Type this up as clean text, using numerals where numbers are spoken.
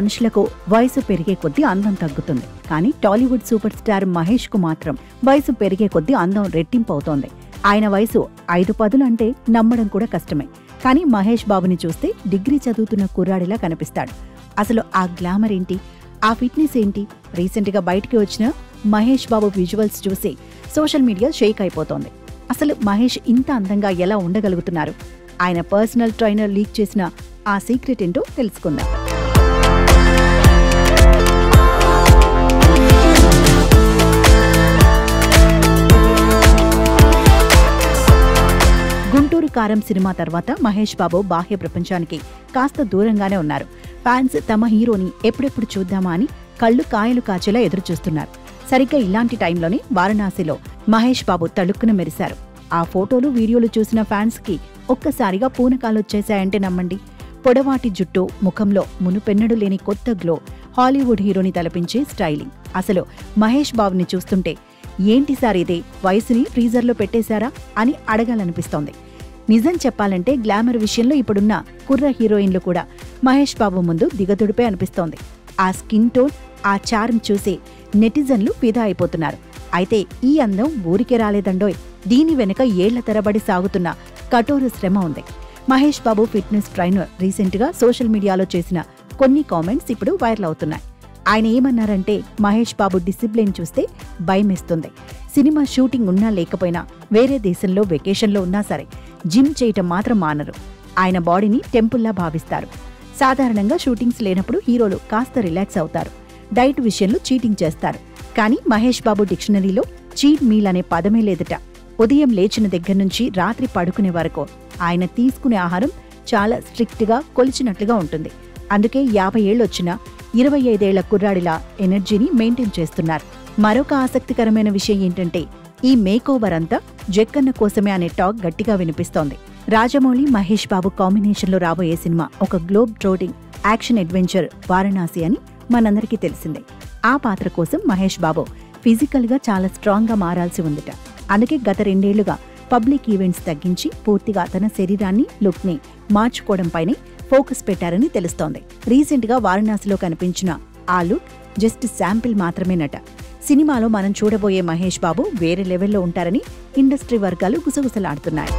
మనుషులకు వయసు పెరిగే కొద్దీ అందం తగ్గుతుంది. కానీ టాలీవుడ్ సూపర్ స్టార్ మహేష్ కు మాత్రం వయసు పెరిగే కొద్దీ అందం రెట్టింపు అవుతోంది. ఆయన వయసు 5 అంటే నమ్మడం కూడా కష్టమే. కానీ మహేష్ బాబుని చూస్తే డిగ్రీ చదువుతున్న కుర్రాడిలా కనిపిస్తాడు. అసలు ఆ గ్లామర్ ఏంటి, ఆ ఫిట్నెస్ ఏంటి? రీసెంట్ గా బయటికి వచ్చిన మహేష్ బాబు విజువల్స్ చూసి సోషల్ మీడియా షేక్ అయిపోతోంది. అసలు మహేష్ ఇంత అందంగా ఎలా ఉండగలుగుతున్నారు? ఆయన పర్సనల్ ట్రైనర్ లీక్ చేసిన ఆ సీక్రెట్ ఏంటో తెలుసుకుందాం. గుంటూరు కారం సినిమా తర్వాత మహేష్ బాబు బాహ్య ప్రపంచానికి కాస్త దూరంగానే ఉన్నారు. ఫ్యాన్స్ తమ హీరోని ఎప్పుడెప్పుడు చూద్దామా అని కళ్ళు కాయలు కాచేలా ఎదురుచూస్తున్నారు. సరిగ్గా ఇలాంటి టైంలోనే వారణాసిలో మహేష్ బాబు తళుక్కున మెరిశారు. ఆ ఫోటోలు వీడియోలు చూసిన ఫ్యాన్స్ కి ఒక్కసారిగా పూనకాలొచ్చేశాయంటే నమ్మండి. పొడవాటి జుట్టు, ముఖంలో మునుపెన్నడు లేని కొత్త గ్లో, హాలీవుడ్ హీరోని తలపించే స్టైలింగ్. అసలు మహేష్ బాబుని చూస్తుంటే ఏంటి సార్ ఇదే, వయసుని ఫ్రీజర్లో పెట్టేశారా అని అడగాలనిపిస్తోంది. నిజం చెప్పాలంటే గ్లామర్ విషయంలో ఇప్పుడున్న కుర్ర హీరోయిన్లు కూడా మహేష్ బాబు ముందు దిగదుడిపే అనిపిస్తోంది. ఆ స్కిన్ టోన్, ఆ చార్మ్ చూసి నెటిజన్లు ఫిదా అయిపోతున్నారు. అయితే ఈ అందం ఊరికే రాలేదండోయ్. దీని వెనుక ఏళ్ల తరబడి సాగుతున్న కఠోర శ్రమ ఉంది. Mahesh Babu fitness trainer recent గా సోషల్ మీడియాలో చేసిన కొన్ని కామెంట్స్ ఇప్పుడు వైరల్ అవుతున్నాయి. ఆయన ఏమన్నారంటే, మహేష్ బాబు డిసిప్లిన్ చూస్తే భయమేస్తుంది. సినిమా షూటింగ్ ఉన్నా లేకపోయినా, వేరే దేశంలో వెకేషన్లో ఉన్నా సరే జిమ్ చేయటం మాత్రం మానరు. ఆయన బాడీని టెంపుల్లా భావిస్తారు. సాధారణంగా షూటింగ్స్ లేనప్పుడు హీరోలు కాస్త రిలాక్స్ అవుతారు. డైట్ విషయంలో చీటింగ్ చేస్తారు. కానీ మహేష్ బాబు డిక్షనరీలో చీట్ మీల్ అనే పదమే లేదట. ఉదయం లేచిన దగ్గర నుంచి రాత్రి పడుకునే వరకు ఆయన తీసుకునే ఆహారం చాలా స్ట్రిక్ట్గా కొలిచినట్లుగా ఉంటుంది. అందుకే 50 ఏళ్లొచ్చినా 25 ఏళ్ల కుర్రాడిలా ఎనర్జీని మెయింటైన్ చేస్తున్నారు. మరొక ఆసక్తికరమైన విషయం ఏంటంటే, ఈ మేకోవర్ అంతా జక్కన్న కోసమే అనే టాక్ గట్టిగా వినిపిస్తోంది. రాజమౌళి, మహేష్ బాబు కాంబినేషన్లో రాబోయే సినిమా ఒక గ్లోబ్ ట్రోటింగ్ యాక్షన్ అడ్వెంచర్ వారణాసి అని మనందరికీ తెలిసిందే. ఆ పాత్ర కోసం మహేష్ బాబు ఫిజికల్ గా చాలా స్ట్రాంగ్ గా మారాల్సి ఉందిట. అందుకే గత 2 ఏళ్లుగా పబ్లిక్ ఈవెంట్స్ తగ్గించి పూర్తిగా తన శరీరాన్ని, లుక్ ని మార్చుకోవడంపైనే ఫోకస్ పెట్టారని తెలుస్తోంది. రీసెంట్ గా వారణాసిలో కనిపించిన ఆ లుక్ జస్ట్ శాంపిల్ మాత్రమేనట. సినిమాలో మనం చూడబోయే మహేష్ బాబు వేరే లెవెల్లో ఉంటారని ఇండస్ట్రీ వర్గాలు గుసగుసలాడుతున్నాయి.